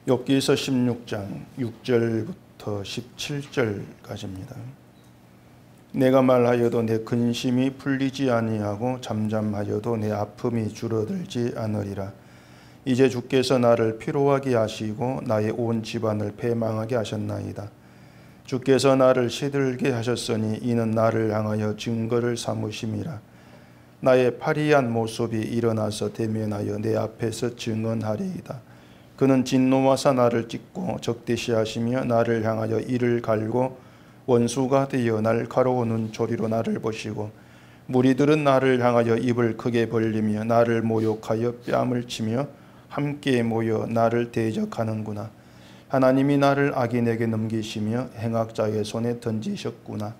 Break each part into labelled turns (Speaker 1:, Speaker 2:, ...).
Speaker 1: 욥기서 16장 6절부터 17절까지입니다. 내가 말하여도 내 근심이 풀리지 아니하고 잠잠하여도 내 아픔이 줄어들지 않으리라. 이제 주께서 나를 피로하게 하시고 나의 온 집안을 패망하게 하셨나이다. 주께서 나를 시들게 하셨으니 이는 나를 향하여 증거를 삼으심이라. 나의 파리한 모습이 일어나서 대면하여 내 앞에서 증언하리이다. 그는 진노하사 나를 찢고 적대시하시며 나를 향하여 이를 갈고 원수가 되어 날 가로우는 조리로 나를 보시고 무리들은 나를 향하여 입을 크게 벌리며 나를 모욕하여 뺨을 치며 함께 모여 나를 대적하는구나. 하나님이 나를 악인에게 넘기시며 행악자의 손에 던지셨구나.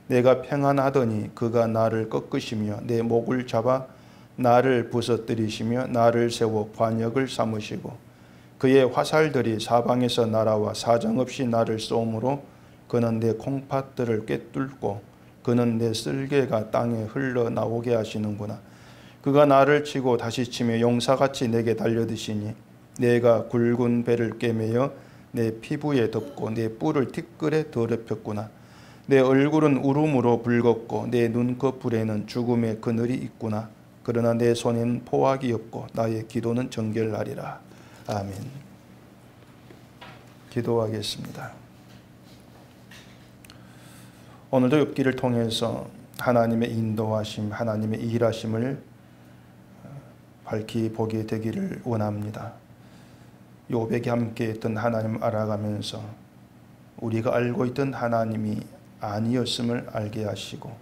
Speaker 1: 내가 평안하더니 그가 나를 꺾으시며 내 목을 잡아 나를 부서뜨리시며 나를 세워 관역을 삼으시고 그의 화살들이 사방에서 날아와 사정없이 나를 쏘므로 그는 내 콩팥들을 꿰뚫고 그는 내 쓸개가 땅에 흘러나오게 하시는구나. 그가 나를 치고 다시 치며 용사같이 내게 달려드시니 내가 굵은 배를 꿰매어 내 피부에 덮고 내 뿔을 티끌에 더럽혔구나. 내 얼굴은 울음으로 붉었고 내 눈꺼풀에는 죽음의 그늘이 있구나. 그러나 내 손에는 포악이 없고 나의 기도는 정결하리라. 아멘. 기도하겠습니다. 오늘도 욥기를 통해서 하나님의 인도하심, 하나님의 일하심을 밝히 보게 되기를 원합니다. 욥에게 함께 있던 하나님을 알아가면서 우리가 알고 있던 하나님이 아니었음을 알게 하시고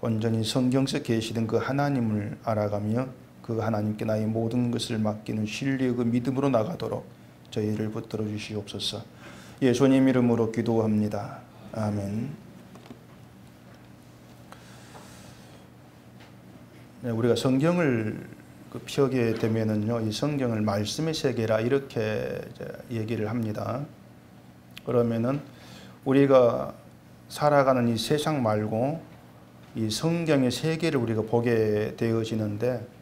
Speaker 1: 온전히 성경에서 계시던 그 하나님을 알아가며 그 하나님께 나의 모든 것을 맡기는 신뢰의 그 믿음으로 나가도록 저희를 붙들어 주시옵소서. 예수님 이름으로 기도합니다. 아멘. 네, 우리가 성경을 펴게 되면은요, 이 성경을 말씀의 세계라 이렇게 얘기를 합니다. 그러면은 우리가 살아가는 이 세상 말고 이 성경의 세계를 우리가 보게 되어지는데,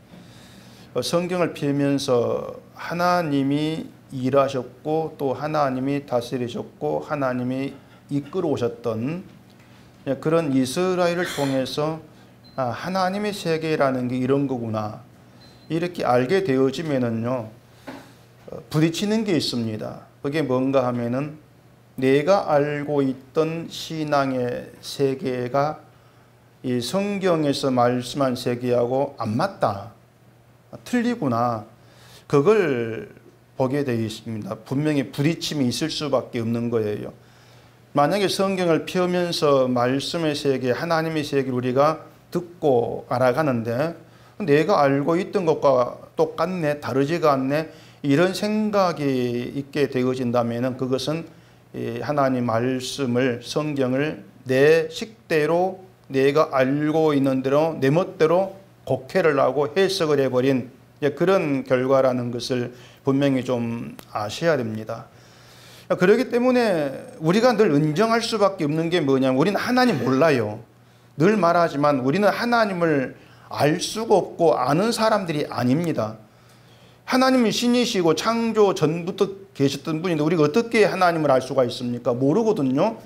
Speaker 1: 성경을 펴면서 하나님이 일하셨고 또 하나님이 다스리셨고 하나님이 이끌어 오셨던 그런 이스라엘을 통해서 하나님의 세계라는 게 이런 거구나 이렇게 알게 되어지면은요, 부딪히는 게 있습니다. 그게 뭔가 하면은 내가 알고 있던 신앙의 세계가 이 성경에서 말씀한 세계하고 안 맞다, 틀리구나, 그걸 보게 되어 있습니다. 분명히 부딪힘이 있을 수밖에 없는 거예요. 만약에 성경을 펴면서 말씀의 세계, 하나님의 세계를 우리가 듣고 알아가는데 내가 알고 있던 것과 똑같네, 다르지가 않네, 이런 생각이 있게 되어진다면 그것은 하나님 말씀을, 성경을 내 식대로 내가 알고 있는 대로 내 멋대로 곡해를 하고 해석을 해버린 그런 결과라는 것을 분명히 좀 아셔야 됩니다. 그렇기 때문에 우리가 늘 인정할 수밖에 없는 게 뭐냐면 우리는 하나님 몰라요. 늘 말하지만 우리는 하나님을 알 수가 없고 아는 사람들이 아닙니다. 하나님이 신이시고 창조 전부터 계셨던 분인데 우리가 어떻게 하나님을 알 수가 있습니까? 모르거든요.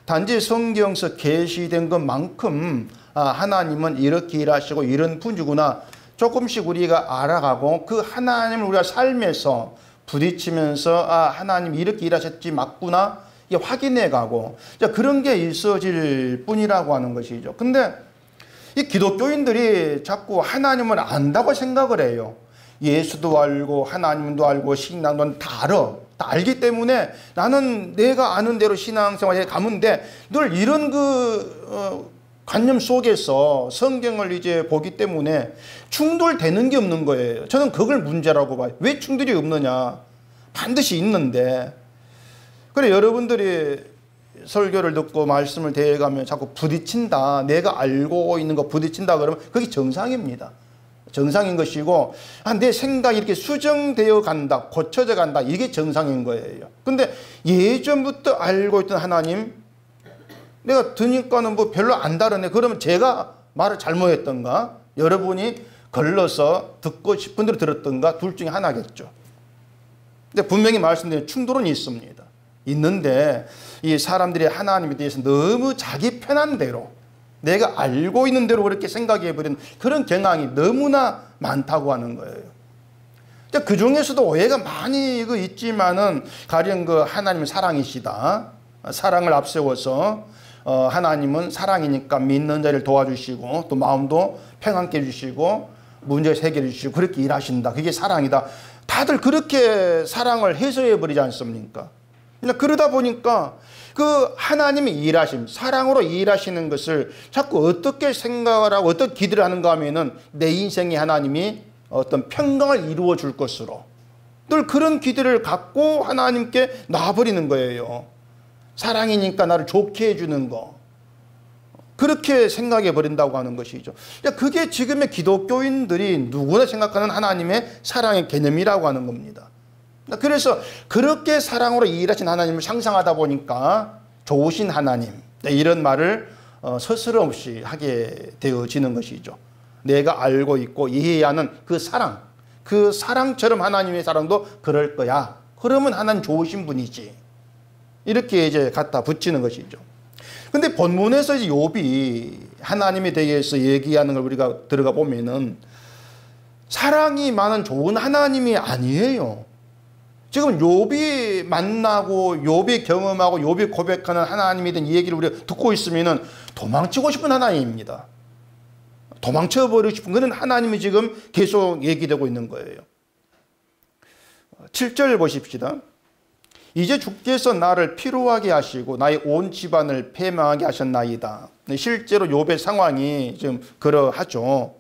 Speaker 1: 단지 성경에서 계시된 것만큼 하나님은 이렇게 일하시고 이런 분이구나 조금씩 우리가 알아가고 그 하나님을 우리가 삶에서 부딪히면서 하나님이 이렇게 일하셨지 맞구나 확인해 가고 그런 게 있어질 뿐이라고 하는 것이죠. 근데 이 기독교인들이 자꾸 하나님을 안다고 생각을 해요. 예수도 알고 하나님도 알고 신앙도 다 알아. 다 알기 때문에 나는 내가 아는 대로 신앙생활에 가면 돼. 늘 이런 관념 속에서 성경을 이제 보기 때문에 충돌되는 게 없는 거예요. 저는 그걸 문제라고 봐요. 왜 충돌이 없느냐? 반드시 있는데. 그래 여러분들이 설교를 듣고 말씀을 대해가면 자꾸 부딪힌다, 내가 알고 있는 거 부딪힌다 그러면 그게 정상입니다. 정상인 것이고 내 생각이 이렇게 수정되어 간다, 고쳐져 간다, 이게 정상인 거예요. 근데 예전부터 알고 있던 하나님 내가 드니까는 뭐 별로 안 다르네. 그러면 제가 말을 잘못했던가 여러분이 걸러서 듣고 싶은 대로 들었던가 둘 중에 하나겠죠. 근데 분명히 말씀드린 충돌은 있습니다. 있는데 이 사람들이 하나님에 대해서 너무 자기 편한 대로 내가 알고 있는 대로 그렇게 생각해버리는 그런 경향이 너무나 많다고 하는 거예요. 그 중에서도 오해가 많이 있지만은 가령 하나님은 사랑이시다. 사랑을 앞세워서 하나님은 사랑이니까 믿는 자를 도와주시고 또 마음도 평안케 해주시고 문제를 해결해 주시고 그렇게 일하신다. 그게 사랑이다. 다들 그렇게 사랑을 해소해 버리지 않습니까? 그러다 보니까 그 하나님의 일하심, 사랑으로 일하시는 것을 자꾸 어떻게 생각을 하고 어떻게 기대를 하는가 하면은 내 인생에 하나님이 어떤 평강을 이루어 줄 것으로 늘 그런 기대를 갖고 하나님께 놔버리는 거예요. 사랑이니까 나를 좋게 해주는 거. 그렇게 생각해 버린다고 하는 것이죠. 그게 지금의 기독교인들이 누구나 생각하는 하나님의 사랑의 개념이라고 하는 겁니다. 그래서 그렇게 사랑으로 일하신 하나님을 상상하다 보니까 좋으신 하나님, 이런 말을 서스럼없이 하게 되어지는 것이죠. 내가 알고 있고 이해해야 하는 그 사랑, 그 사랑처럼 하나님의 사랑도 그럴 거야. 그러면 하나님 좋으신 분이지. 이렇게 이제 갖다 붙이는 것이죠. 근데 본문에서 이제 욥이 하나님에 대해서 얘기하는 걸 우리가 들어가 보면은 사랑이 많은 좋은 하나님이 아니에요. 지금 욥이 만나고 욥이 경험하고 욥이 고백하는 하나님에 대한 얘기를 우리가 듣고 있으면은 도망치고 싶은 하나님입니다. 도망쳐버리고 싶은 그런 하나님이 지금 계속 얘기되고 있는 거예요. 7절 보십시다. 이제 주께서 나를 피로하게 하시고 나의 온 집안을 패망하게 하셨나이다. 실제로 욥의 상황이 지금 그러하죠.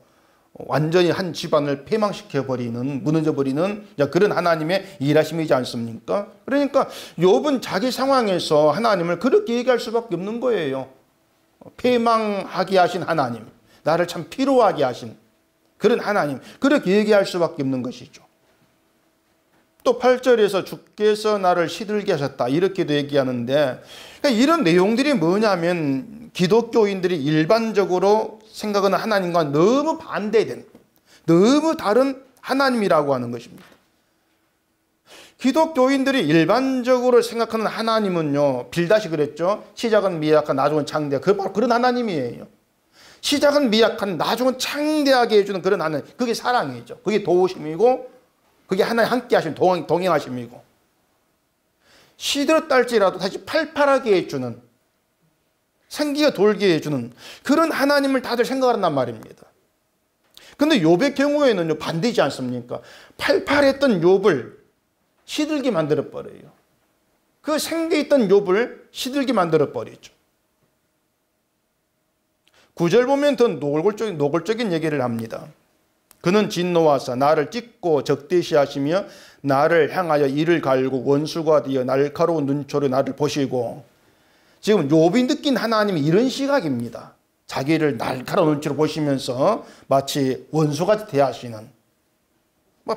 Speaker 1: 완전히 한 집안을 패망시켜버리는, 무너져버리는 그런 하나님의 일하심이지 않습니까? 그러니까 욥은 자기 상황에서 하나님을 그렇게 얘기할 수밖에 없는 거예요. 패망하게 하신 하나님, 나를 참 피로하게 하신 그런 하나님, 그렇게 얘기할 수밖에 없는 것이죠. 또 8절에서 주께서 나를 시들게 하셨다 이렇게도 얘기하는데, 그러니까 이런 내용들이 뭐냐면 기독교인들이 일반적으로 생각하는 하나님과 너무 반대된, 너무 다른 하나님이라고 하는 것입니다. 기독교인들이 일반적으로 생각하는 하나님은요, 빌닷이 그랬죠. 시작은 미약한 나중은 창대한, 바로 그런 하나님이에요. 시작은 미약한 나중은 창대하게 해주는 그런 하나님, 그게 사랑이죠. 그게 도우심이고 그게 하나님 함께 하신 동행하심이고, 시들었다 할지라도 다시 팔팔하게 해주는, 생기가 돌게 해주는 그런 하나님을 다들 생각한단 말입니다. 근데 욥의 경우에는 반대지 않습니까? 팔팔했던 욥을 시들게 만들어버려요. 그 생기있던 욥을 시들게 만들어버리죠. 9절 보면 더 노골적인 얘기를 합니다. 그는 진노하사 나를 찢고 적대시하시며 나를 향하여 이를 갈고 원수가 되어 날카로운 눈초로 나를 보시고, 지금 욥이 느낀 하나님이 이런 시각입니다. 자기를 날카로운 눈초로 보시면서 마치 원수같이 대하시는,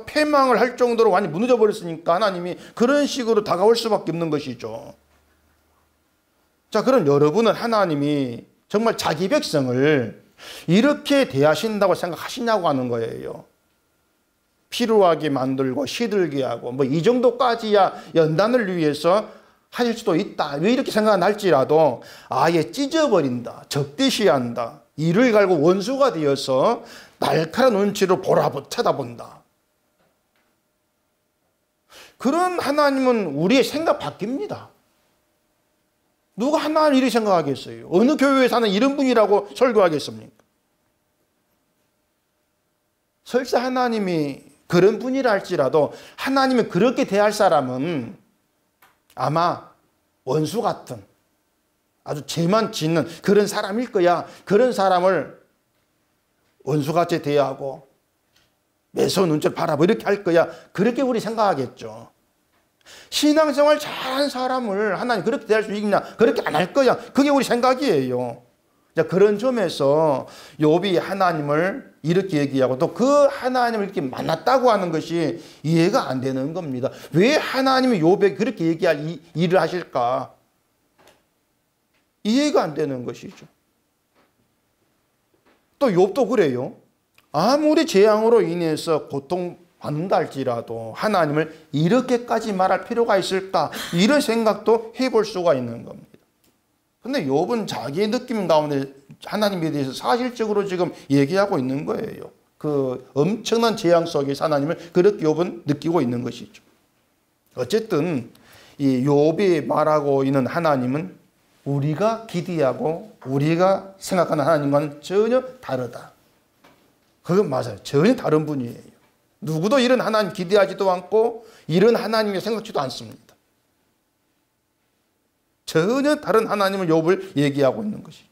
Speaker 1: 패망을 할 정도로 완전히 무너져 버렸으니까 하나님이 그런 식으로 다가올 수밖에 없는 것이죠. 자, 그럼 여러분은 하나님이 정말 자기 백성을 이렇게 대하신다고 생각하시냐고 하는 거예요. 피로하게 만들고 시들게 하고 이 정도까지야 연단을 위해서 하실 수도 있다. 왜 이렇게 생각은 할지라도 아예 찢어버린다. 적대시한다. 이를 갈고 원수가 되어서 날카로운 눈치로 쳐다본다. 그런 하나님은 우리의 생각 바뀝니다. 누가 하나님을 이렇게 생각하겠어요? 어느 교회에 사는 이런 분이라고 설교하겠습니까? 설사 하나님이 그런 분이라 할지라도 하나님이 그렇게 대할 사람은 아마 원수 같은 아주 죄만 짓는 그런 사람일 거야. 그런 사람을 원수같이 대하고 매서운 눈초리 바라보고 이렇게 할 거야. 그렇게 우리 생각하겠죠. 신앙생활 잘한 사람을 하나님 그렇게 대할 수 있냐? 그렇게 안 할 거야. 그게 우리 생각이에요. 그런 점에서 욥이 하나님을 이렇게 얘기하고 또 그 하나님을 이렇게 만났다고 하는 것이 이해가 안 되는 겁니다. 왜 하나님이 욥에게 그렇게 얘기할 일을 하실까? 이해가 안 되는 것이죠. 또 욥도 그래요. 아무리 재앙으로 인해서 고통 받는다 할지라도 하나님을 이렇게까지 말할 필요가 있을까? 이런 생각도 해볼 수가 있는 겁니다. 근데 욥은 자기의 느낌 가운데 하나님에 대해서 사실적으로 지금 얘기하고 있는 거예요. 그 엄청난 재앙 속에서 하나님을 그렇게 욥은 느끼고 있는 것이죠. 어쨌든 이 욥이 말하고 있는 하나님은 우리가 기대하고 우리가 생각하는 하나님과는 전혀 다르다. 그건 맞아요. 전혀 다른 분이에요. 누구도 이런 하나님 기대하지도 않고 이런 하나님이 생각지도 않습니다. 전혀 다른 하나님을 욥을 얘기하고 있는 것이죠.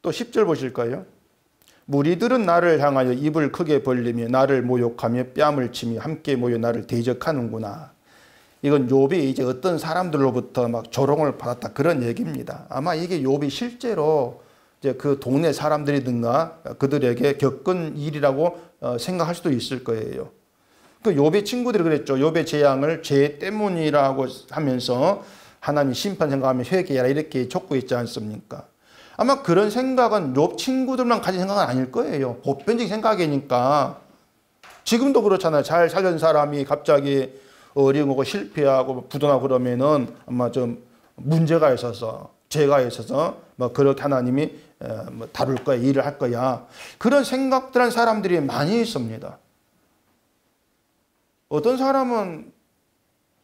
Speaker 1: 또 10절 보실까요? 무리들은 나를 향하여 입을 크게 벌리며 나를 모욕하며 뺨을 치며 함께 모여 나를 대적하는구나. 이건 욥이 이제 어떤 사람들로부터 막 조롱을 받았다 그런 얘기입니다. 아마 이게 욥이 실제로 이제 그 동네 사람들이든가 그들에게 겪은 일이라고 생각할 수도 있을 거예요. 그 욥의 친구들이 그랬죠. 욥의 재앙을 죄 때문이라고 하면서 하나님 심판 생각하면 회개해라 이렇게 촉구했지 않습니까? 아마 그런 생각은 욥 친구들만 가진 생각은 아닐 거예요. 보편적인 생각이니까. 지금도 그렇잖아요. 잘 살던 사람이 갑자기 어려움하고 실패하고 부도나고 그러면은 아마 좀 문제가 있어서 죄가 있어서 뭐 그렇게 하나님이 뭐 다룰 거야, 일을 할 거야. 그런 생각들한 사람들이 많이 있습니다. 어떤 사람은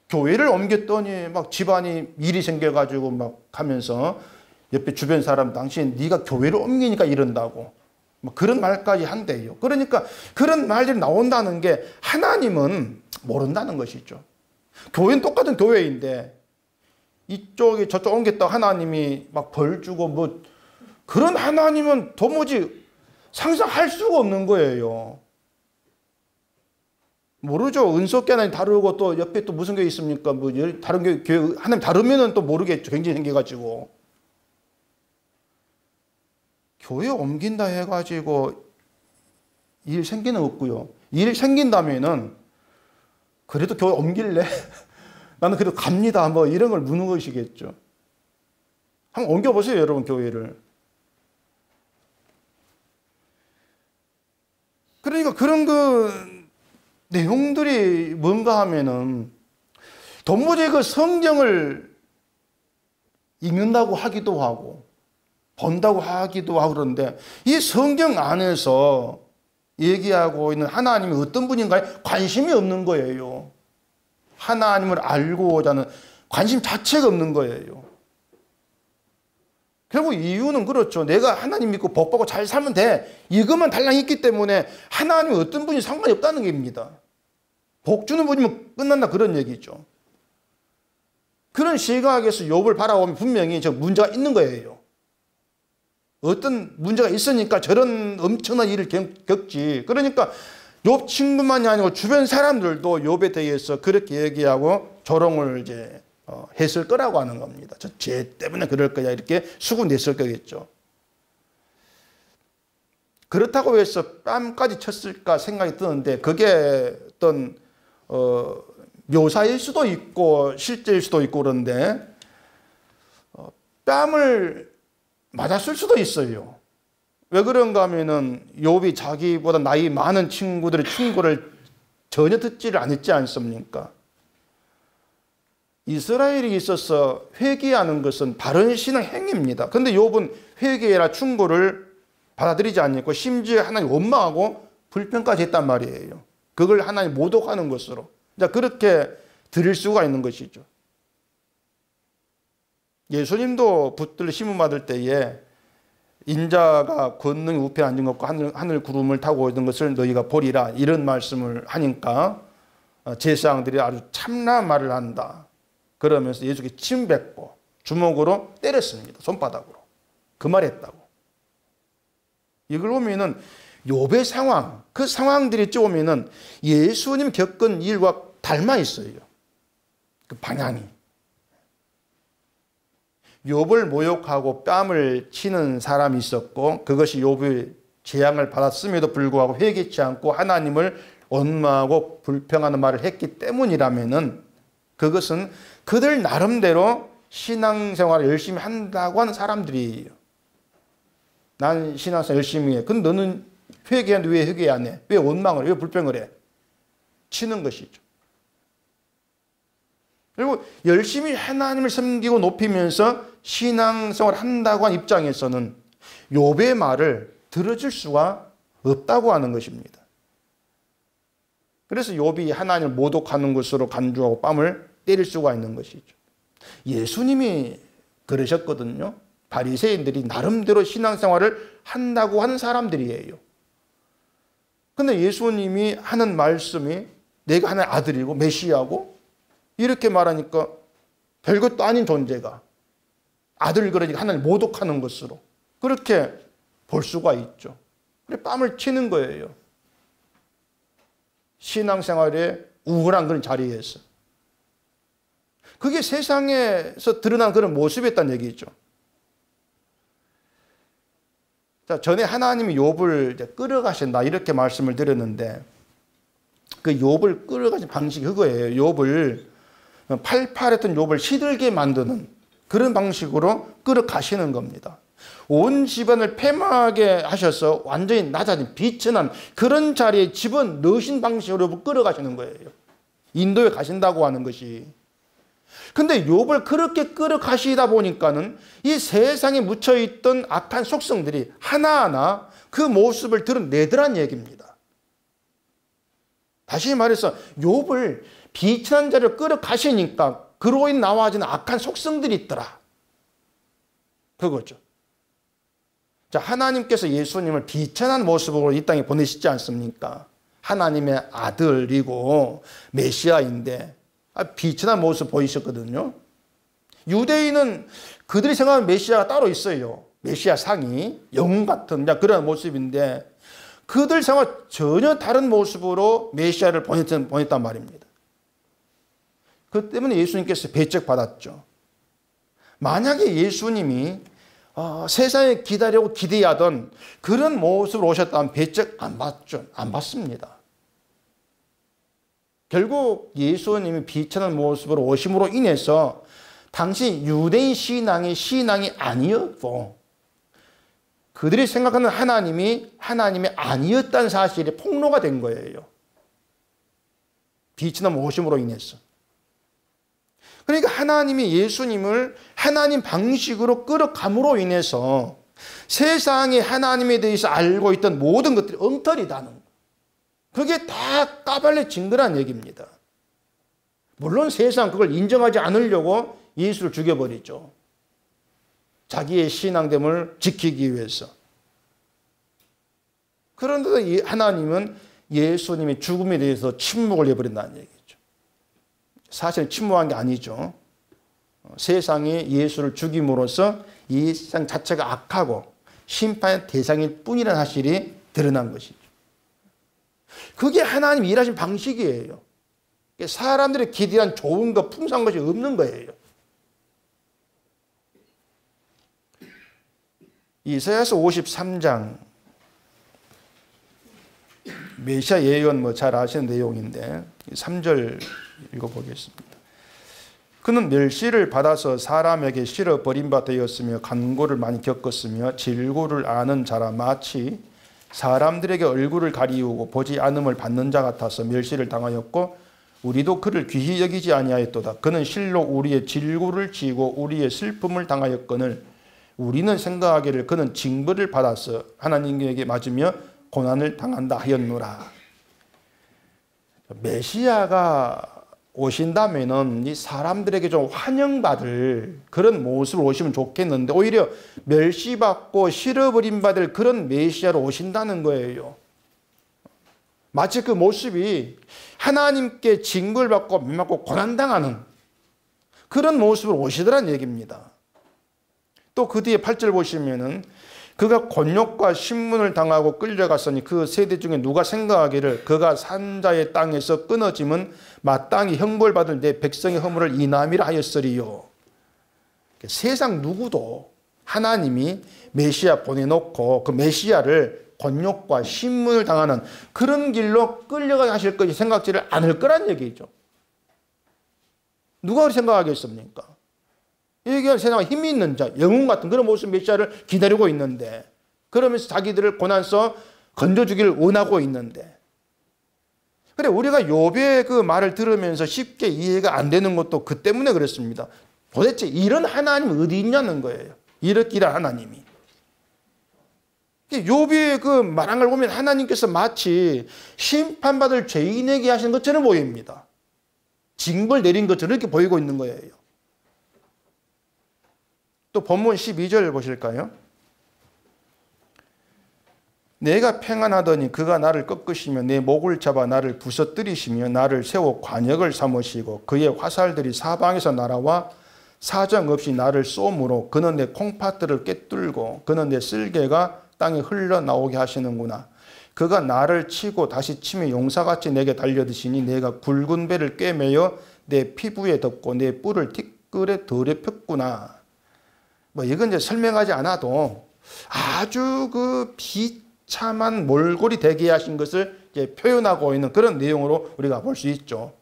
Speaker 1: 교회를 옮겼더니 막 집안이 일이 생겨가지고 막 하면서 옆에 주변 사람 당신 네가 교회를 옮기니까 이런다고 뭐 그런 말까지 한대요. 그러니까 그런 말들이 나온다는 게 하나님은 모른다는 것이죠. 교회는 똑같은 교회인데 이쪽에 저쪽 옮겼다 하나님이 막 벌 주고 뭐 그런 하나님은 도무지 상상할 수가 없는 거예요. 모르죠. 은속계 하나님 다르고 또 옆에 또 무슨 교회 있습니까? 뭐 다른 교회 하나님 다르면은 또 모르겠죠. 굉장히 생겨가지고. 교회 옮긴다 해가지고 일 생기는 없고요. 일 생긴다면은 그래도 교회 옮길래? 나는 그래도 갑니다. 뭐 이런 걸 묻는 것이겠죠. 한번 옮겨보세요, 여러분, 교회를. 그러니까 그런 내용들이 뭔가 하면은 도무지 그 성경을 읽는다고 하기도 하고 본다고 하기도 하고 그런데 이 성경 안에서 얘기하고 있는 하나님이 어떤 분인가에 관심이 없는 거예요. 하나님을 알고자 하는 관심 자체가 없는 거예요. 결국 이유는 그렇죠. 내가 하나님 믿고 복 받고 잘 살면 돼. 이것만 달랑 있기 때문에 하나님이 어떤 분이 상관이 없다는 겁니다. 복 주는 분이면 끝난다 그런 얘기죠. 그런 시각에서 욥을 바라보면 분명히 저 문제가 있는 거예요. 어떤 문제가 있으니까 저런 엄청난 일을 겪지. 그러니까 욥 친구만이 아니고 주변 사람들도 욥에 대해서 그렇게 얘기하고 조롱을 이제 했을 거라고 하는 겁니다. 저 죄 때문에 그럴 거야 이렇게 수군댔을 거겠죠. 그렇다고 해서 뺨까지 쳤을까 생각이 드는데 그게 어떤 묘사일 수도 있고 실제일 수도 있고 그런데 뺨을 맞았을 수도 있어요. 왜 그런가 하면은 욥이 자기보다 나이 많은 친구들의 충고를 전혀 듣지를 않았지 않습니까? 이스라엘이 있어서 회개하는 것은 바른 신앙 행위입니다. 그런데 욥은 회개라 충고를 받아들이지 않고 심지어 하나님 원망하고 불평까지 했단 말이에요. 그걸 하나님 모독하는 것으로. 자, 그렇게 드릴 수가 있는 것이죠. 예수님도 붙들려 시험 받을 때에 인자가 권능이 우편에 앉은 것과 하늘 구름을 타고 오는 것을 너희가 보리라 이런 말씀을 하니까 제사장들이 아주 참나한 말을 한다. 그러면서 예수께 침 뱉고 주먹으로 때렸습니다. 손바닥으로. 그 말 했다고. 이걸 보면은 욥의 상황, 그 상황들이 쪼으면은 예수님 겪은 일과 닮아 있어요. 그 방향이. 욥을 모욕하고 뺨을 치는 사람이 있었고 그것이 욥의 재앙을 받았음에도 불구하고 회개치 않고 하나님을 원망하고 불평하는 말을 했기 때문이라면은 그것은 그들 나름대로 신앙생활을 열심히 한다고 하는 사람들이에요. 난 신앙생활 열심히 해. 근데 너는 회개하는데 왜 회개 안 해? 왜 원망을 해? 왜 불평을 해? 치는 것이죠. 그리고 열심히 하나님을 섬기고 높이면서 신앙생활을 한다고 한 입장에서는 욥의 말을 들어줄 수가 없다고 하는 것입니다. 그래서 욥이 하나님을 모독하는 것으로 간주하고 뺨을 때릴 수가 있는 것이죠. 예수님이 그러셨거든요. 바리새인들이 나름대로 신앙생활을 한다고 하는 사람들이에요. 근데 예수님이 하는 말씀이 내가 하나님의 아들이고 메시아고 이렇게 말하니까 별것도 아닌 존재가 아들 그러니까 하나님을 모독하는 것으로 그렇게 볼 수가 있죠. 그래 뺨을 치는 거예요. 신앙생활의 우울한 그런 자리에서. 그게 세상에서 드러난 그런 모습이었다는 얘기죠. 자, 전에 하나님이 욥을 이제 끌어가신다 이렇게 말씀을 드렸는데 그 욥을 끌어가신 방식이 그거예요. 욥을 팔팔했던 욥을 시들게 만드는 그런 방식으로 끌어가시는 겁니다. 온 집안을 패망하게 하셔서 완전히 낮아진 비천한 그런 자리에 집어넣으신 방식으로 끌어가시는 거예요. 인도에 가신다고 하는 것이. 근데 욥을 그렇게 끌어가시다 보니까는 이 세상에 묻혀있던 악한 속성들이 하나하나 그 모습을 드러내더란 얘기입니다. 다시 말해서 욥을 비천한 자리로 끌어가시니까 그로 인해 나와지는 악한 속성들이 있더라. 그거죠. 자, 하나님께서 예수님을 비천한 모습으로 이 땅에 보내시지 않습니까? 하나님의 아들이고 메시아인데 비천한 모습 보이셨거든요. 유대인은 그들이 생각하는 메시아가 따로 있어요. 메시아 상이 영웅 같은 그런 모습인데 그들 생각 전혀 다른 모습으로 메시아를 보냈단 말입니다. 그 때문에 예수님께서 배척받았죠. 만약에 예수님이 세상에 기다리고 기대하던 그런 모습으로 오셨다면 배척 안 받죠. 안 받습니다. 결국 예수님이 비천한 모습으로 오심으로 인해서 당시 유대인 신앙이 아니었고 그들이 생각하는 하나님이 아니었다는 사실이 폭로가 된 거예요. 비천한 오심으로 인해서. 그러니까 하나님이 예수님을 하나님 방식으로 끌어감으로 인해서 세상에 하나님에 대해서 알고 있던 모든 것들이 엉터리다는 거. 그게 다 까발려진 거란 얘기입니다. 물론 세상 그걸 인정하지 않으려고 예수를 죽여버리죠. 자기의 신앙됨을 지키기 위해서. 그런데도 하나님은 예수님의 죽음에 대해서 침묵을 해버린다는 얘기죠. 사실 침묵한 게 아니죠. 세상이 예수를 죽임으로써 이 세상 자체가 악하고 심판의 대상일 뿐이라는 사실이 드러난 것이죠. 그게 하나님 일하신 방식이에요. 사람들이 기대한 좋은 것, 풍성한 것이 없는 거예요. 이사야서 53장 메시아 예언 잘 아시는 내용인데 3절 읽어보겠습니다. 그는 멸시를 받아서 사람에게 실어 버린 바 되었으며 간고를 많이 겪었으며 질고를 아는 자라 마치 사람들에게 얼굴을 가리우고 보지 않음을 받는 자 같아서 멸시를 당하였고 우리도 그를 귀히 여기지 아니하였도다. 그는 실로 우리의 질고를 지고 우리의 슬픔을 당하였거늘 우리는 생각하기를 그는 징벌을 받아서 하나님에게 맞으며 고난을 당한다 하였노라. 메시아가 오신다면은 이 사람들에게 좀 환영받을 그런 모습으로 오시면 좋겠는데 오히려 멸시받고 실어버림 받을 그런 메시아로 오신다는 거예요. 마치 그 모습이 하나님께 징벌받고 멸망받고 고난당하는 그런 모습으로 오시더란 얘기입니다. 또 그 뒤에 8절 보시면은 그가 곤욕과 신문을 당하고 끌려갔으니 그 세대 중에 누가 생각하기를 그가 산자의 땅에서 끊어짐은 마땅히 형벌받을 내 백성의 허물을 인함이라 하였으리요. 세상 누구도 하나님이 메시아 보내놓고 그 메시아를 곤욕과 신문을 당하는 그런 길로 끌려가게 하실 것이 생각지를 않을 거란 얘기죠. 누가 그렇게 생각하겠습니까? 이게 세상에 힘이 있는 자, 영웅 같은 그런 모습 메시아를 기다리고 있는데 그러면서 자기들을 고난서 건져주기를 원하고 있는데. 그래, 우리가 욥의 그 말을 들으면서 쉽게 이해가 안 되는 것도 그 때문에 그렇습니다. 도대체 이런 하나님 어디 있냐는 거예요. 이렇게 일한 하나님이. 욥이 그 말한 걸 보면 하나님께서 마치 심판받을 죄인에게 하신 것처럼 보입니다. 징벌 내린 것처럼 이렇게 보이고 있는 거예요. 또 본문 12절 보실까요? 내가 평안하더니 그가 나를 꺾으시며 내 목을 잡아 나를 부서뜨리시며 나를 세워 관역을 삼으시고 그의 화살들이 사방에서 날아와 사정없이 나를 쏘므로 그는 내 콩팥들을 꿰뚫고 그는 내 쓸개가 땅에 흘러나오게 하시는구나. 그가 나를 치고 다시 치며 용사같이 내게 달려드시니 내가 굵은 배를 꿰매어 내 피부에 덮고 내 뿔을 티끌에 더럽혔구나. 뭐 이건 이제 설명하지 않아도 아주 그 비참한 몰골이 되게 하신 것을 이제 표현하고 있는 그런 내용으로 우리가 볼 수 있죠.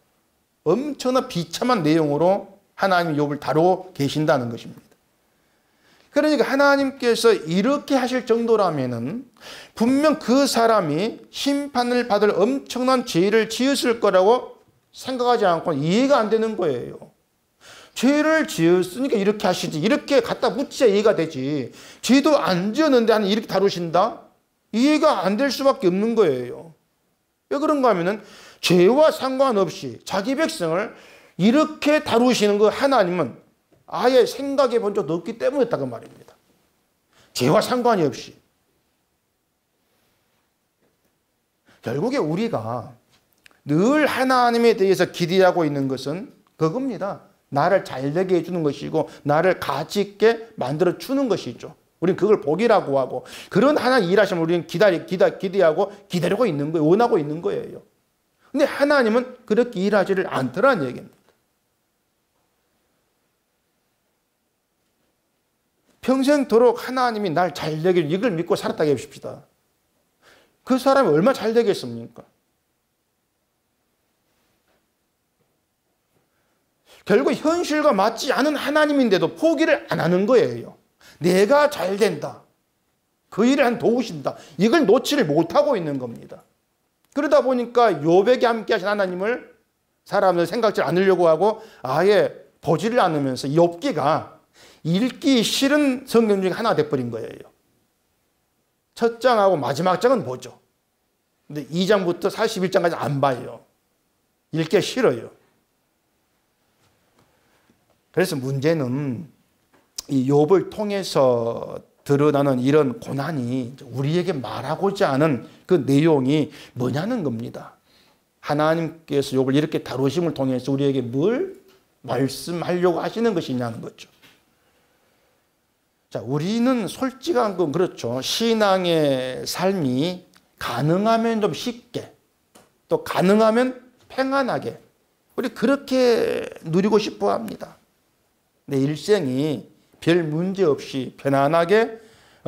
Speaker 1: 엄청난 비참한 내용으로 하나님이 욥을 다루고 계신다는 것입니다. 그러니까 하나님께서 이렇게 하실 정도라면은 분명 그 사람이 심판을 받을 엄청난 죄를 지었을 거라고 생각하지 않고 이해가 안 되는 거예요. 죄를 지었으니까 이렇게 하시지. 이렇게 갖다 붙여야 이해가 되지. 죄도 안 지었는데 하나님 이렇게 다루신다? 이해가 안 될 수밖에 없는 거예요. 왜 그런가 하면은 죄와 상관없이 자기 백성을 이렇게 다루시는 그 하나님은 아예 생각해 본 적도 없기 때문이었다고 말입니다. 죄와 상관이 없이. 결국에 우리가 늘 하나님에 대해서 기대하고 있는 것은 그겁니다. 나를 잘되게 해주는 것이고 나를 가치 있게 만들어주는 것이죠. 우리는 그걸 복이라고 하고 그런 하나님 일하시면 우리는 기대하고 기다리고 있는 거예요. 원하고 있는 거예요. 근데 하나님은 그렇게 일하지를 않더라는 얘기입니다. 평생도록 하나님이 날 잘되길 이걸 믿고 살았다고 해봅시다. 그 사람이 얼마나 잘되겠습니까? 결국 현실과 맞지 않은 하나님인데도 포기를 안 하는 거예요. 내가 잘된다. 그 일을 한 도우신다. 이걸 놓지를 못하고 있는 겁니다. 그러다 보니까 욥에게 함께 하신 하나님을 사람들 생각지 않으려고 하고 아예 보지를 않으면서 욥기가 읽기 싫은 성경 중에 하나가 돼버린 거예요. 첫 장하고 마지막 장은 보죠. 근데 2장부터 41장까지 안 봐요. 읽기 싫어요. 그래서 문제는 이 욥을 통해서 드러나는 이런 고난이 우리에게 말하고자 하는 그 내용이 뭐냐는 겁니다. 하나님께서 욥을 이렇게 다루심을 통해서 우리에게 뭘 말씀하려고 하시는 것이냐는 거죠. 자, 우리는 솔직한 건 그렇죠. 신앙의 삶이 가능하면 좀 쉽게 또 가능하면 평안하게 우리 그렇게 누리고 싶어 합니다. 내 일생이 별 문제 없이 편안하게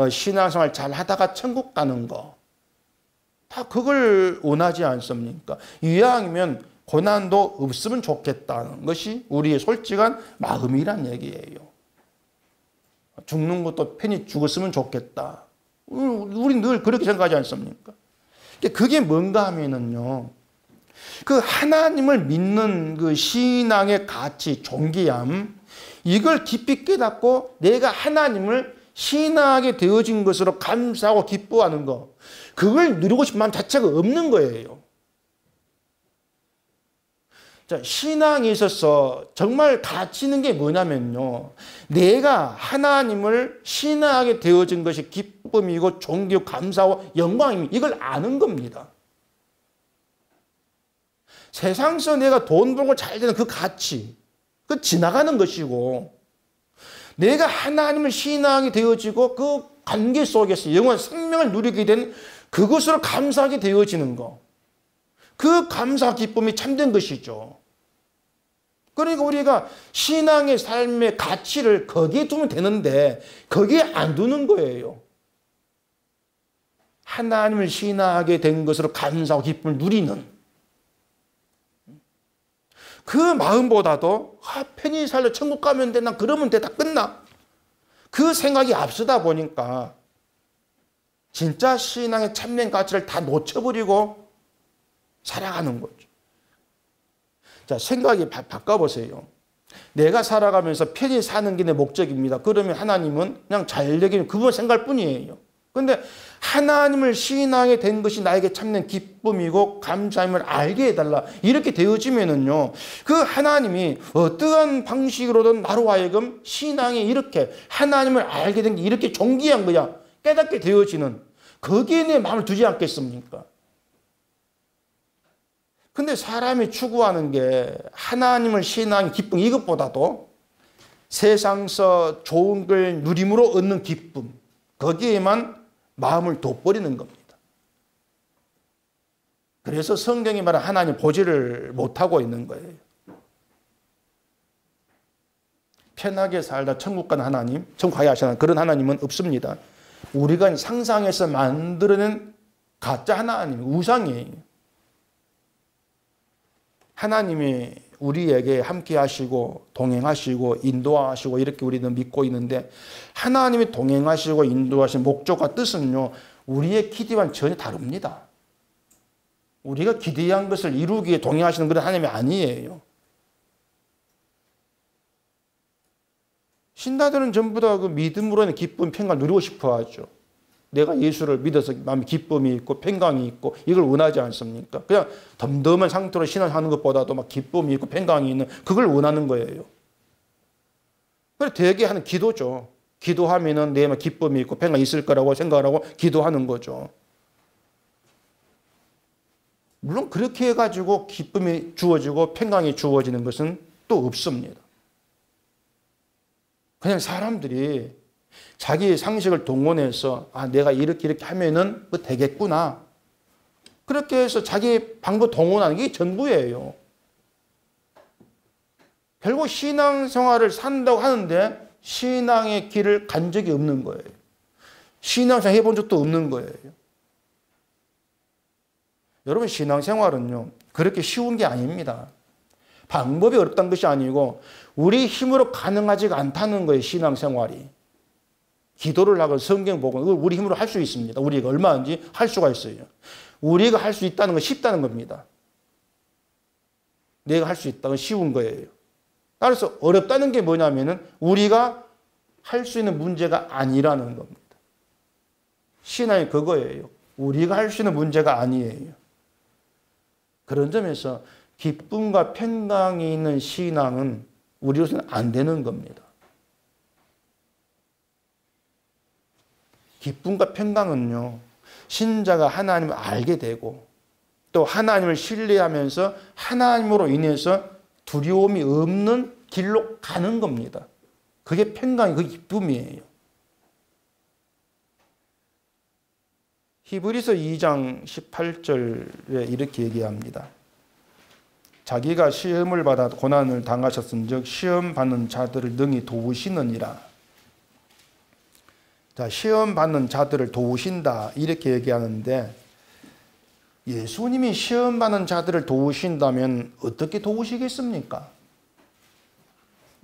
Speaker 1: 신앙생활 잘 하다가 천국 가는 거 다 그걸 원하지 않습니까? 이왕이면 고난도 없으면 좋겠다는 것이 우리의 솔직한 마음이란 얘기예요. 죽는 것도 편히 죽었으면 좋겠다. 우리 늘 그렇게 생각하지 않습니까? 그게 뭔가 하면은요, 그 하나님을 믿는 그 신앙의 가치, 존귀함, 이걸 깊이 깨닫고 내가 하나님을 신앙하게 되어진 것으로 감사하고 기뻐하는 것, 그걸 누리고 싶은 마음 자체가 없는 거예요. 자, 신앙에 있어서 정말 가치 있는 게 뭐냐면요, 내가 하나님을 신앙하게 되어진 것이 기쁨이고 존귀고 감사하고 영광입니다. 이걸 아는 겁니다. 세상에서 내가 돈 벌고 잘 되는 그 가치, 그 지나가는 것이고, 내가 하나님을 신앙하게 되어지고 그 관계 속에서 영원한 생명을 누리게 된 그것으로 감사하게 되어지는 것, 그 감사 기쁨이 참된 것이죠. 그러니까 우리가 신앙의 삶의 가치를 거기에 두면 되는데 거기에 안 두는 거예요. 하나님을 신앙하게 된 것으로 감사하고 기쁨을 누리는 그 마음보다도 편히 살려 천국 가면 돼, 난 그러면 돼, 다 끝나. 그 생각이 앞서다 보니까 진짜 신앙의 참된 가치를 다 놓쳐버리고 살아가는 거죠. 자, 생각이 바꿔보세요. 내가 살아가면서 편히 사는 게 내 목적입니다. 그러면 하나님은 그냥 잘 되기는 그분 생각할 뿐이에요. 그런데 하나님을 신앙에 된 것이 나에게 참된 기쁨이고 감사함을 알게 해달라. 이렇게 되어지면은요, 그 하나님이 어떠한 방식으로든 나로 하여금 신앙에 이렇게 하나님을 알게 된 게 이렇게 존귀한 거야. 깨닫게 되어지는, 거기에 내 마음을 두지 않겠습니까? 근데 사람이 추구하는 게 하나님을 신앙의 기쁨, 이것보다도 세상서 좋은 걸 누림으로 얻는 기쁨, 거기에만 마음을 돋버리는 겁니다. 그래서 성경이 말하는 하나님 보지를 못하고 있는 거예요. 편하게 살다 천국 간 하나님, 천국 가야 하시나 그런 하나님은 없습니다. 우리가 상상해서 만들어낸 가짜 하나님, 우상이에요. 하나님이 우리에게 함께 하시고 동행하시고 인도하시고 이렇게 우리는 믿고 있는데, 하나님이 동행하시고 인도하신 목적과 뜻은요, 우리의 기대와는 전혀 다릅니다. 우리가 기대한 것을 이루기에 동행하시는 그런 하나님이 아니에요. 신자들은 전부 다 그 믿음으로는 기쁨, 평강을 누리고 싶어 하죠. 내가 예수를 믿어서 마음에 기쁨이 있고 평강이 있고 이걸 원하지 않습니까? 그냥 덤덤한 상태로 신앙하는 것보다도 막 기쁨이 있고 평강이 있는 그걸 원하는 거예요. 그래서 되게 하는 기도죠. 기도하면은 내 마음에 기쁨이 있고 평강이 있을 거라고 생각을 하고 기도하는 거죠. 물론 그렇게 해가지고 기쁨이 주어지고 평강이 주어지는 것은 또 없습니다. 그냥 사람들이 자기의 상식을 동원해서 내가 이렇게 하면은 뭐 되겠구나. 그렇게 해서 자기 방법 동원하는 게 전부예요. 결국 신앙생활을 산다고 하는데 신앙의 길을 간 적이 없는 거예요. 신앙생활 해본 적도 없는 거예요. 여러분, 신앙생활은요, 그렇게 쉬운 게 아닙니다. 방법이 어렵다는 것이 아니고 우리 힘으로 가능하지가 않다는 거예요, 신앙생활이. 기도를 하고 성경 보고 이걸 우리 힘으로 할 수 있습니다. 우리가 얼마든지 할 수가 있어요. 우리가 할 수 있다는 건 쉽다는 겁니다. 내가 할 수 있다는 건 쉬운 거예요. 따라서 어렵다는 게 뭐냐면은 우리가 할 수 있는 문제가 아니라는 겁니다. 신앙이 그거예요. 우리가 할 수 있는 문제가 아니에요. 그런 점에서 기쁨과 평강이 있는 신앙은 우리로서는 안 되는 겁니다. 기쁨과 평강은요, 신자가 하나님을 알게 되고 또 하나님을 신뢰하면서 하나님으로 인해서 두려움이 없는 길로 가는 겁니다. 그게 평강이, 그게 기쁨이에요. 히브리서 2장 18절에 이렇게 얘기합니다. 자기가 시험을 받아 고난을 당하셨은즉 시험 받는 자들을 능히 도우시느니라. 자, 시험 받는 자들을 도우신다 이렇게 얘기하는데, 예수님이 시험 받는 자들을 도우신다면 어떻게 도우시겠습니까?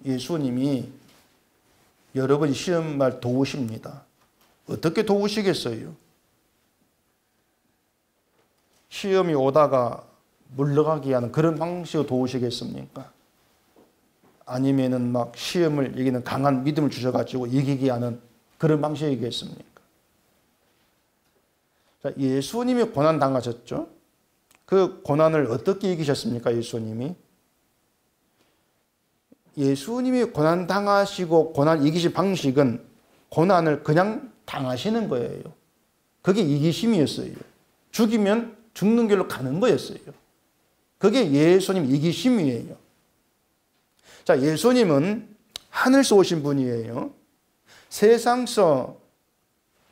Speaker 1: 예수님이 여러분 시험을 도우십니다. 어떻게 도우시겠어요? 시험이 오다가 물러가게 하는 그런 방식으로 도우시겠습니까? 아니면은 막 시험을 이기는 강한 믿음을 주셔가지고 이기게 하는 그런 방식이겠습니까? 자, 예수님이 고난 당하셨죠? 그 고난을 어떻게 이기셨습니까? 예수님이 고난 당하시고 고난 이기신 방식은 고난을 그냥 당하시는 거예요. 그게 이기심이었어요. 죽이면 죽는 길로 가는 거였어요. 그게 예수님 이기심이에요. 자, 예수님은 하늘에서 오신 분이에요. 세상서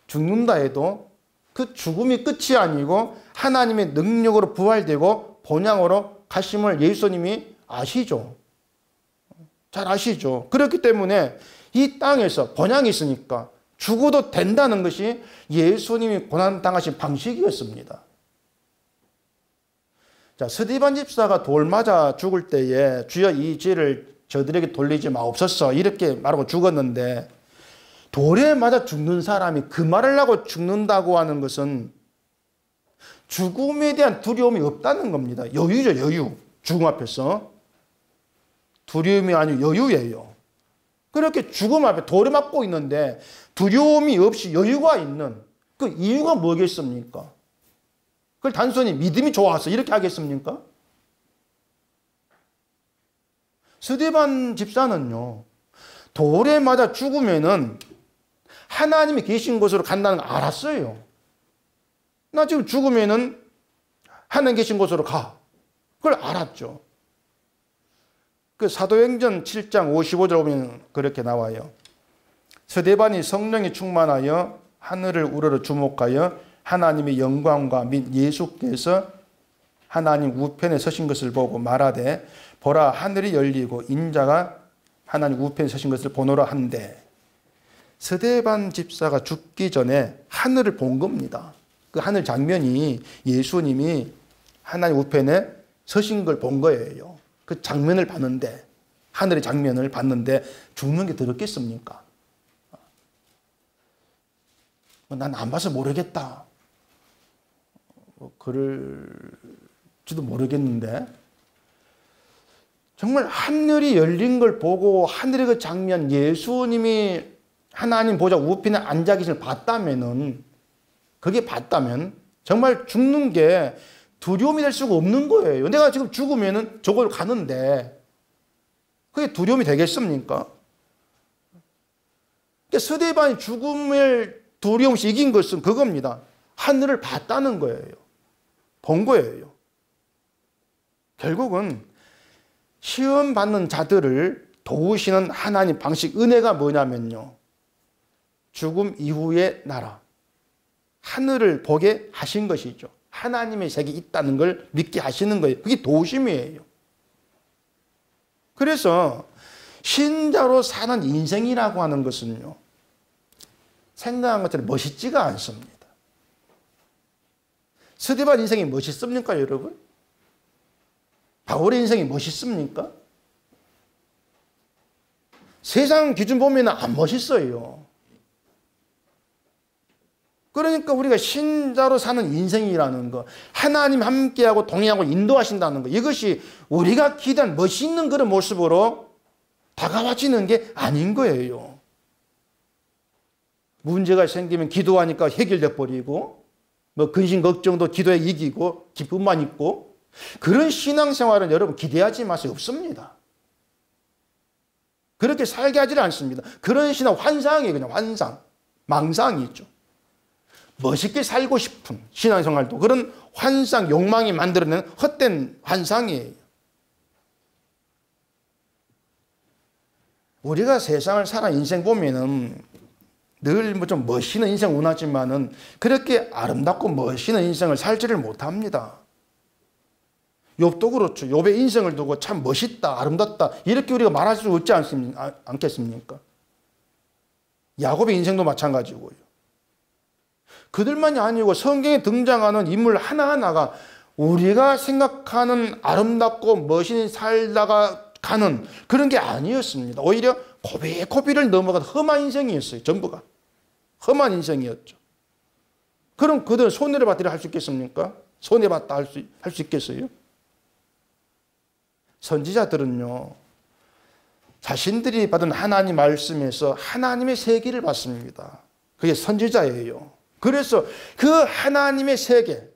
Speaker 1: 죽는다 해도 그 죽음이 끝이 아니고 하나님의 능력으로 부활되고 본향으로 가심을 예수님이 아시죠. 잘 아시죠. 그렇기 때문에 이 땅에서 본향이 있으니까 죽어도 된다는 것이 예수님이 고난당하신 방식이었습니다. 자, 스데반 집사가 돌 맞아 죽을 때에 주여 이 죄를 저들에게 돌리지 마옵소서 이렇게 말하고 죽었는데, 돌에 맞아 죽는 사람이 그 말을 하고 죽는다고 하는 것은 죽음에 대한 두려움이 없다는 겁니다. 여유죠, 여유. 죽음 앞에서. 두려움이 아니고 여유예요. 그렇게 죽음 앞에 돌에 맞고 있는데 두려움이 없이 여유가 있는 그 이유가 뭐겠습니까? 그걸 단순히 믿음이 좋아서 이렇게 하겠습니까? 스데반 집사는요, 돌에 맞아 죽으면은 하나님이 계신 곳으로 간다는 걸 알았어요. 나 지금 죽으면은 하나님 계신 곳으로 가. 그걸 알았죠. 그 사도행전 7장 55절 보면 그렇게 나와요. 스데반이 성령이 충만하여 하늘을 우러러 주목하여 하나님의 영광과 및 예수께서 하나님 우편에 서신 것을 보고 말하되 보라 하늘이 열리고 인자가 하나님 우편에 서신 것을 보노라 한데, 스데반 집사가 죽기 전에 하늘을 본 겁니다. 그 하늘 장면이 예수님이 하나님 우편에 서신 걸 본 거예요. 그 장면을 봤는데, 하늘의 장면을 봤는데 죽는 게 더럽겠습니까? 난 안 봐서 모르겠다. 그럴지도 모르겠는데, 정말 하늘이 열린 걸 보고 하늘의 그 장면, 예수님이 하나님 보좌 우편에 앉아 계신 걸 봤다면은, 그게 봤다면 정말 죽는 게 두려움이 될 수가 없는 거예요. 내가 지금 죽으면은 저걸 가는데 그게 두려움이 되겠습니까? 그러니까 스데반이 죽음을 두려움 없이 이긴 것은 그겁니다. 하늘을 봤다는 거예요. 본 거예요. 결국은 시험 받는 자들을 도우시는 하나님 방식, 은혜가 뭐냐면요, 죽음 이후의 나라, 하늘을 보게 하신 것이죠. 하나님의 색이 있다는 걸 믿게 하시는 거예요. 그게 도우심이에요. 그래서 신자로 사는 인생이라고 하는 것은요, 생각한 것처럼 멋있지가 않습니다. 스데반 인생이 멋있습니까, 여러분? 바울의 인생이 멋있습니까? 세상 기준 보면 안 멋있어요. 그러니까 우리가 신자로 사는 인생이라는 거, 하나님 함께하고 동행하고 인도하신다는 거, 이것이 우리가 기대한 멋있는 그런 모습으로 다가와지는 게 아닌 거예요. 문제가 생기면 기도하니까 해결돼 버리고, 뭐 근심 걱정도 기도에 이기고 기쁨만 있고, 그런 신앙생활은 여러분 기대하지 마세요. 없습니다. 그렇게 살게 하지 않습니다. 그런 신앙 환상이에요. 그냥 환상, 망상이죠. 멋있게 살고 싶은 신앙생활도 그런 환상, 욕망이 만들어내는 헛된 환상이에요. 우리가 세상을 살아 인생 보면은 늘 뭐 좀 멋있는 인생 원하지만은 그렇게 아름답고 멋있는 인생을 살지를 못합니다. 욥도 그렇죠. 욥의 인생을 두고 참 멋있다, 아름답다, 이렇게 우리가 말할 수 없지 않겠습니까? 야곱의 인생도 마찬가지고요. 그들만이 아니고 성경에 등장하는 인물 하나하나가 우리가 생각하는 아름답고 멋있는 살다가 가는 그런 게 아니었습니다. 오히려 고비고비를 넘어간 험한 인생이었어요. 전부가 험한 인생이었죠. 그럼 그들은 손해봤다 할 수 있겠습니까? 손해봤다 할 수 있겠어요? 선지자들은요, 자신들이 받은 하나님 말씀에서 하나님의 세계를 받습니다. 그게 선지자예요. 그래서 그 하나님의 세계,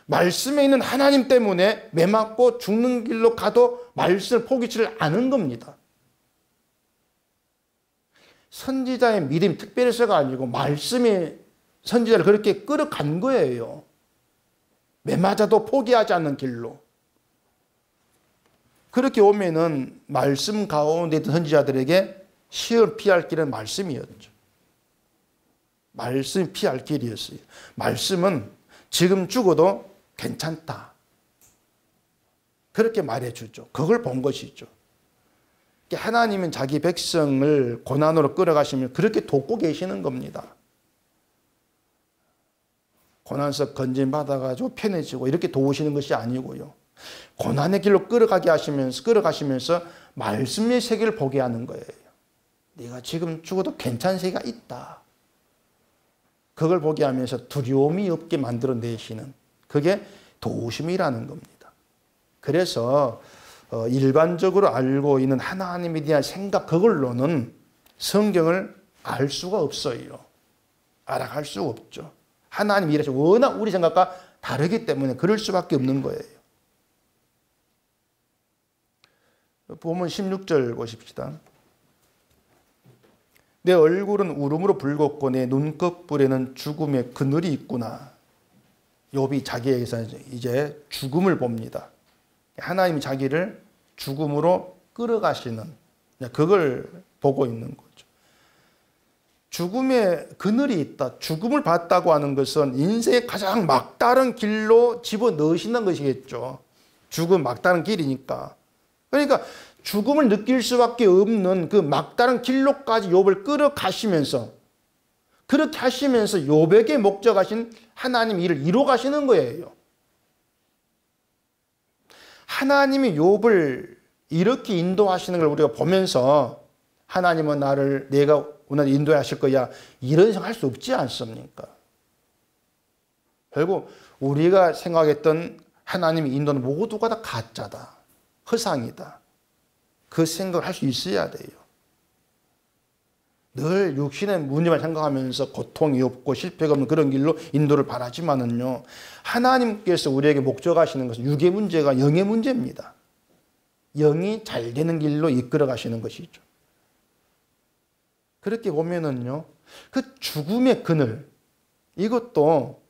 Speaker 1: 말씀에 있는 하나님 때문에 매맞고 죽는 길로 가도 말씀을 포기치를 않은 겁니다. 선지자의 믿음이 특별해서가 아니고 말씀이 선지자를 그렇게 끌어간 거예요. 매맞아도 포기하지 않는 길로. 그렇게 오면은 말씀 가운데 있던 선지자들에게 시험 피할 길은 말씀이었죠. 말씀이 피할 길이었어요. 말씀은 지금 죽어도 괜찮다, 그렇게 말해주죠. 그걸 본 것이죠. 하나님은 자기 백성을 고난으로 끌어가시면 그렇게 돕고 계시는 겁니다. 고난에서 건진받아가지고 편해지고 이렇게 도우시는 것이 아니고요, 고난의 길로 끌어가시면서 말씀의 세계를 보게 하는 거예요. 네가 지금 죽어도 괜찮은 세계가 있다. 그걸 보게 하면서 두려움이 없게 만들어내시는, 그게 도우심이라는 겁니다. 그래서 일반적으로 알고 있는 하나님에 대한 생각, 그걸로는 성경을 알 수가 없어요. 알아갈 수 없죠. 하나님 일하시 워낙 우리 생각과 다르기 때문에 그럴 수밖에 없는 거예요. 보면 16절 보십시다. 내 얼굴은 울음으로 붉었고 내 눈꺼풀에는 죽음의 그늘이 있구나. 욥이 자기에게서 이제 죽음을 봅니다. 하나님이 자기를 죽음으로 끌어가시는, 그걸 보고 있는 거죠. 죽음의 그늘이 있다. 죽음을 봤다고 하는 것은 인생의 가장 막다른 길로 집어넣으신다는 것이겠죠. 죽음 막다른 길이니까. 그러니까 죽음을 느낄 수밖에 없는 그 막다른 길로까지 욥을 끌어가시면서, 그렇게 하시면서 욥에게 목적하신 하나님 일을 이루어 가시는 거예요. 하나님이 욥을 이렇게 인도하시는 걸 우리가 보면서 하나님은 나를 내가 오늘 인도하실 거야, 이런 생각할 수 없지 않습니까? 결국 우리가 생각했던 하나님의 인도는 모두가 다 가짜다, 허상이다, 그 생각을 할 수 있어야 돼요. 늘 육신의 문제만 생각하면서 고통이 없고 실패가 없는 그런 길로 인도를 바라지만은요, 하나님께서 우리에게 목적하시는 것은 육의 문제가 영의 문제입니다. 영이 잘 되는 길로 이끌어 가시는 것이죠. 그렇게 보면은요, 그 죽음의 그늘, 이것도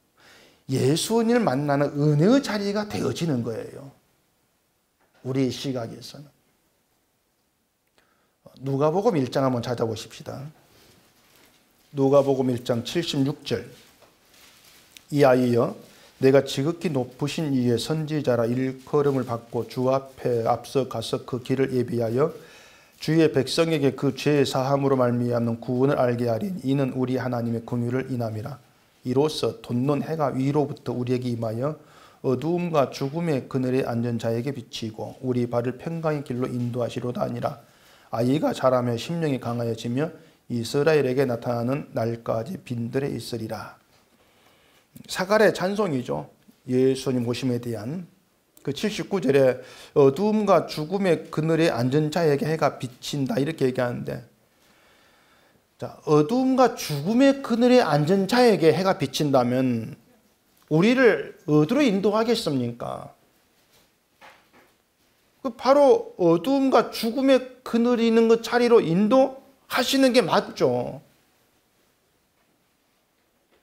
Speaker 1: 예수님을 만나는 은혜의 자리가 되어지는 거예요. 우리의 시각에서는. 누가복음 1장 한번 찾아보십시다. 누가복음 1장 76절. 이하이여 내가 지극히 높으신 이의 선지자라 일컬음을 받고 주 앞에 앞서 가서 그 길을 예비하여 주의 백성에게 그 죄의 사함으로 말미암는 구원을 알게 하리니 이는 우리 하나님의 긍휼을 인함이라. 이로써 돋는 해가 위로부터 우리에게 임하여 어두움과 죽음의 그늘에 앉은 자에게 비치고 우리 발을 평강의 길로 인도하시로다 하니라. 아이가 자라며 심령이 강하여지며 이스라엘에게 나타나는 날까지 빈들에 있으리라. 사갈의 찬송이죠. 예수님 오심에 대한. 그 79절에 어두움과 죽음의 그늘에 앉은 자에게 해가 비친다, 이렇게 얘기하는데, 자, 어두움과 죽음의 그늘에 앉은 자에게 해가 비친다면 우리를 어디로 인도하겠습니까? 바로 어두움과 죽음의 그늘이 있는 그 자리로 인도하시는 게 맞죠.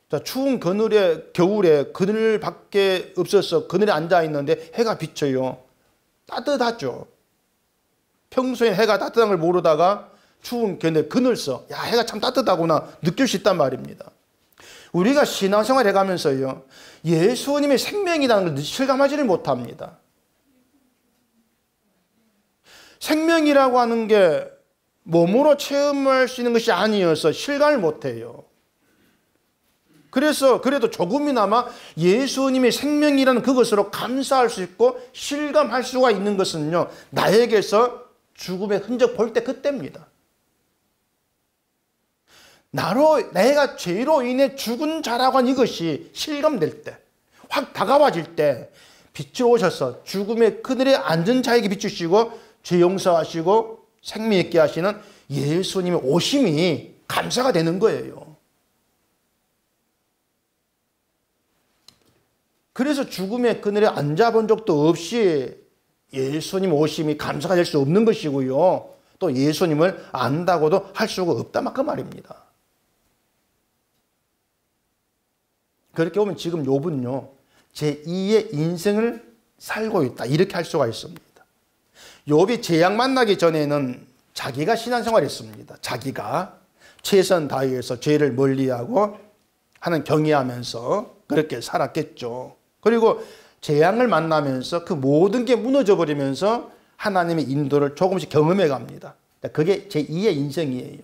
Speaker 1: 자, 추운 겨울에 그늘밖에 없어서 그늘에 앉아 있는데 해가 비쳐요. 따뜻하죠. 평소에 해가 따뜻한 걸 모르다가 추운 겨울에 그늘 써, 야, 해가 참 따뜻하구나 느낄 수 있단 말입니다. 우리가 신앙생활 해가면서요, 예수님의 생명이라는 걸 실감하지를 못합니다. 생명이라고 하는 게 몸으로 체험할 수 있는 것이 아니어서 실감을 못해요. 그래서 그래도 조금이나마 예수님의 생명이라는 그것으로 감사할 수 있고 실감할 수가 있는 것은요, 나에게서 죽음의 흔적 볼 때 그때입니다. 내가 죄로 인해 죽은 자라고 한 이것이 실감될 때, 확 다가와질 때 빛으로 오셔서 죽음의 그늘에 앉은 자에게 비추시고 죄 용서하시고 생명 있게 하시는 예수님의 오심이 감사가 되는 거예요. 그래서 죽음의 그늘에 앉아본 적도 없이 예수님 오심이 감사가 될 수 없는 것이고요, 또 예수님을 안다고도 할 수가 없다, 그 말입니다. 그렇게 보면 지금 욥은요, 제2의 인생을 살고 있다, 이렇게 할 수가 있습니다. 욥이 재앙 만나기 전에는 자기가 신앙생활했습니다. 자기가 최선 다해서 죄를 멀리하고 하는 경외하면서 그렇게 살았겠죠. 그리고 재앙을 만나면서 그 모든 게 무너져 버리면서 하나님의 인도를 조금씩 경험해 갑니다. 그게 제2의 인생이에요.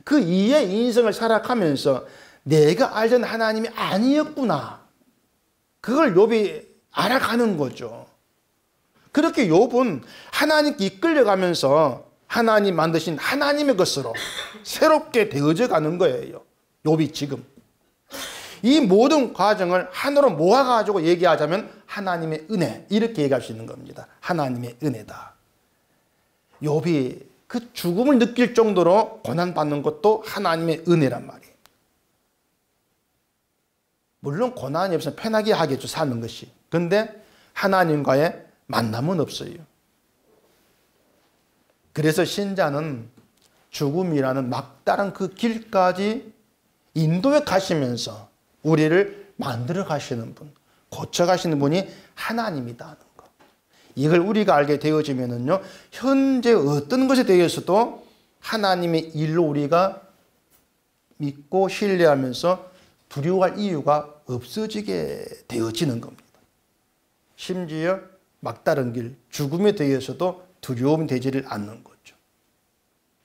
Speaker 1: 그 2의 인생을 살아가면서 내가 알던 하나님이 아니었구나, 그걸 욥이 알아가는 거죠. 그렇게 욥은 하나님께 이끌려가면서 하나님 만드신 하나님의 것으로 새롭게 되어져 가는 거예요. 욥이 지금. 이 모든 과정을 하나로 모아가지고 얘기하자면 하나님의 은혜, 이렇게 얘기할 수 있는 겁니다. 하나님의 은혜다. 욥이 그 죽음을 느낄 정도로 고난받는 것도 하나님의 은혜란 말이에요. 물론 고난이 없으면 편하게 하겠죠, 사는 것이. 그런데 하나님과의 만남은 없어요. 그래서 신자는 죽음이라는 막다른 그 길까지 인도해 가시면서 우리를 만들어 가시는 분, 고쳐 가시는 분이 하나님이다 하는 거. 이걸 우리가 알게 되어지면은요, 현재 어떤 것에 대해서도 하나님의 일로 우리가 믿고 신뢰하면서 두려워할 이유가 없어지게 되어지는 겁니다. 심지어 막다른 길, 죽음에 대해서도 두려움이 되지를 않는 거죠.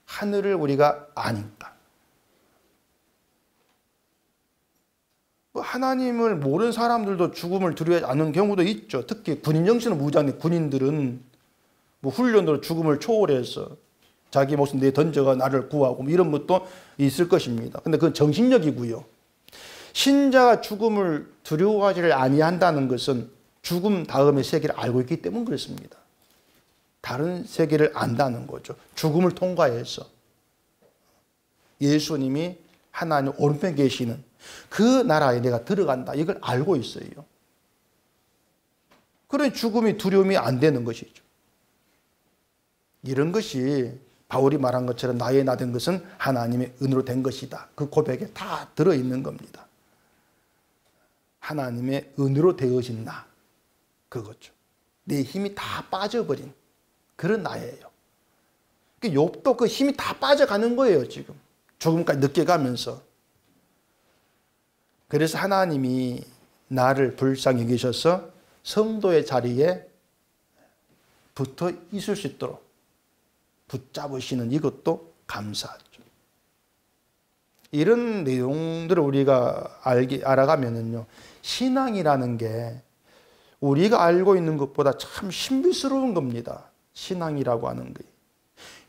Speaker 1: 하늘을 우리가 아니까. 하나님을 모르는 사람들도 죽음을 두려워하지 않는 경우도 있죠. 특히 군인 정신을 무장한 군인들은 뭐 훈련으로 죽음을 초월해서 자기 목숨 내 던져가 나를 구하고 뭐 이런 것도 있을 것입니다. 근데 그건 정신력이고요. 신자가 죽음을 두려워하지를 아니한다는 것은 죽음 다음의 세계를 알고 있기 때문에 그렇습니다. 다른 세계를 안다는 거죠. 죽음을 통과해서 예수님이 하나님 오른편에 계시는 그 나라에 내가 들어간다, 이걸 알고 있어요. 그런 죽음이 두려움이 안 되는 것이죠. 이런 것이 바울이 말한 것처럼 나의 나 된 것은 하나님의 은혜로 된 것이다. 그 고백에 다 들어있는 겁니다. 하나님의 은혜로 되어진 나, 그거죠. 내 힘이 다 빠져버린 그런 나예요. 욥도 그 힘이 다 빠져가는 거예요, 지금. 죽음까지 느껴가면서. 그래서 하나님이 나를 불쌍히 여기셔서 성도의 자리에 붙어 있을 수 있도록 붙잡으시는 이것도 감사하죠. 이런 내용들을 우리가 알아가면은요, 신앙이라는 게 우리가 알고 있는 것보다 참 신비스러운 겁니다. 신앙이라고 하는 게.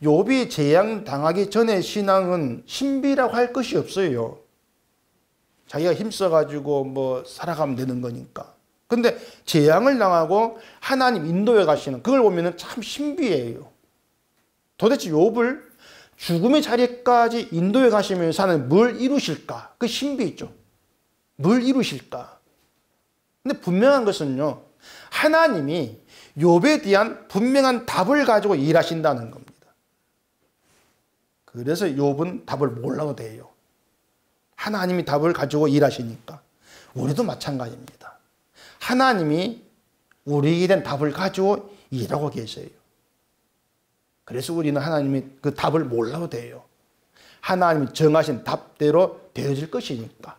Speaker 1: 욥이 재앙 당하기 전에 신앙은 신비라고 할 것이 없어요. 자기가 힘써가지고 뭐 살아가면 되는 거니까. 근데 재앙을 당하고 하나님 인도해 가시는 그걸 보면은 참 신비해요. 도대체 욥을 죽음의 자리까지 인도해 가시면서 하나님 뭘 이루실까? 그 신비죠. 뭘 이루실까? 근데 분명한 것은요, 하나님이 욥에 대한 분명한 답을 가지고 일하신다는 겁니다. 그래서 욥은 답을 몰라도 돼요. 하나님이 답을 가지고 일하시니까. 우리도 마찬가지입니다. 하나님이 우리에게 된 답을 가지고 일하고 계세요. 그래서 우리는 하나님이 그 답을 몰라도 돼요. 하나님이 정하신 답대로 되어질 것이니까.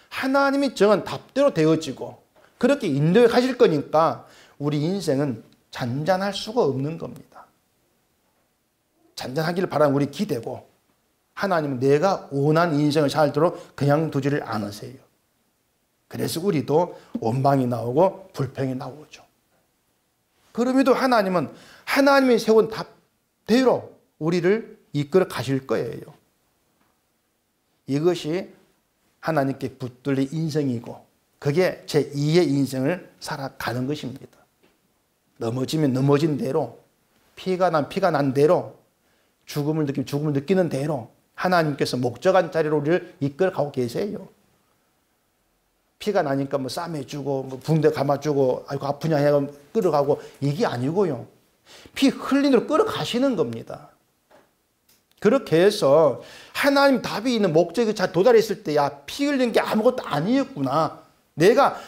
Speaker 1: 하나님이 정한 답대로 되어지고 그렇게 인도해 가실 거니까 우리 인생은 잔잔할 수가 없는 겁니다. 잔잔하기를 바라는 우리 기대고, 하나님은 내가 원하는 인생을 살도록 그냥 두지를 않으세요. 그래서 우리도 원망이 나오고 불평이 나오죠. 그럼에도 하나님은 하나님이 세운 답대로 우리를 이끌어 가실 거예요. 이것이 하나님께 붙들린 인생이고, 그게 제2의 인생을 살아가는 것입니다. 넘어지면 넘어진 대로, 피가 난 피가 난 대로, 죽음을 느끼는 대로 하나님께서 목적한 자리로 우리를 이끌어가고 계세요. 피가 나니까 뭐 쌈해주고 뭐 붕대 감아주고 아이고 아프냐 해가 끌어가고, 이게 아니고요. 피 흘린 대로 끌어가시는 겁니다. 그렇게 해서 하나님 답이 있는 목적에 잘 도달했을 때, 야, 피 흘린 게 아무것도 아니었구나, 내가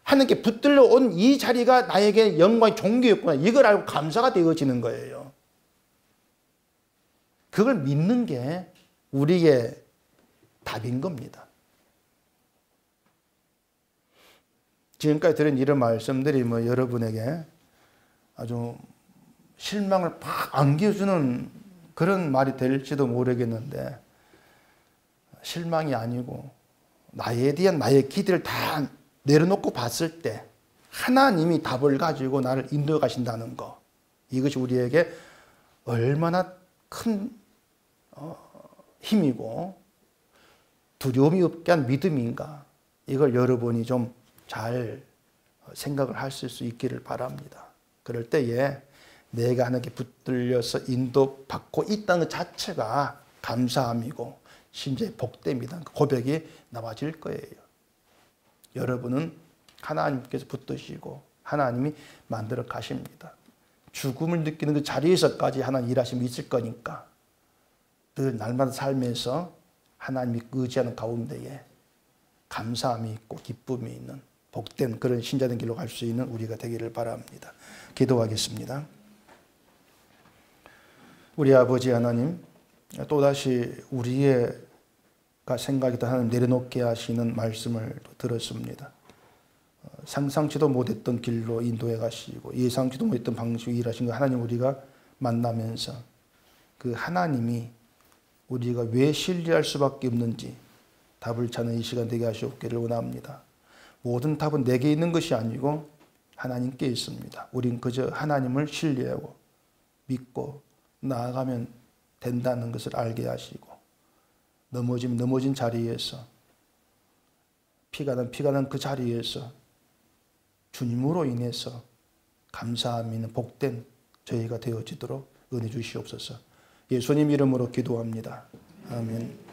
Speaker 1: 하나님께 붙들려 온 이 자리가 나에게 영광의 종교였구나, 이걸 알고 감사가 되어지는 거예요. 그걸 믿는 게 우리의 답인 겁니다. 지금까지 들은 이런 말씀들이 뭐 여러분에게 아주 실망을 팍 안겨주는 그런 말이 될지도 모르겠는데, 실망이 아니고 나에 대한 나의 기대를 다 내려놓고 봤을 때 하나님이 답을 가지고 나를 인도해 가신다는 거, 이것이 우리에게 얼마나 큰 힘이고 두려움이 없게 한 믿음인가, 이걸 여러분이 좀 잘 생각을 하실 수 있기를 바랍니다. 그럴 때에 내가 하나님께 붙들려서 인도받고 있다는 것 자체가 감사함이고 심지어 복됨이다, 고백이 나와질 거예요. 여러분은 하나님께서 붙드시고 하나님이 만들어 가십니다. 죽음을 느끼는 그 자리에서까지 하나님 일하심이 있을 거니까 늘 날마다 삶에서 하나님이 의지하는 가운데에 감사함이 있고 기쁨이 있는 복된 그런 신자된 길로 갈 수 있는 우리가 되기를 바랍니다. 기도하겠습니다. 우리 아버지 하나님, 또다시 우리가 생각했던 하나님 내려놓게 하시는 말씀을 들었습니다. 상상치도 못했던 길로 인도해 가시고 예상치도 못했던 방식으로 일하신 거 하나님 우리가 만나면서 그 하나님이 우리가 왜 신뢰할 수밖에 없는지 답을 찾는 이 시간 되게 하시옵기를 원합니다. 모든 답은 내게 있는 것이 아니고 하나님께 있습니다. 우린 그저 하나님을 신뢰하고 믿고 나아가면 된다는 것을 알게 하시고 넘어지면 넘어진 자리에서 피가 난 그 자리에서 주님으로 인해서 감사함이 있는 복된 저희가 되어지도록 은혜 주시옵소서. 예수님 이름으로 기도합니다. 아멘.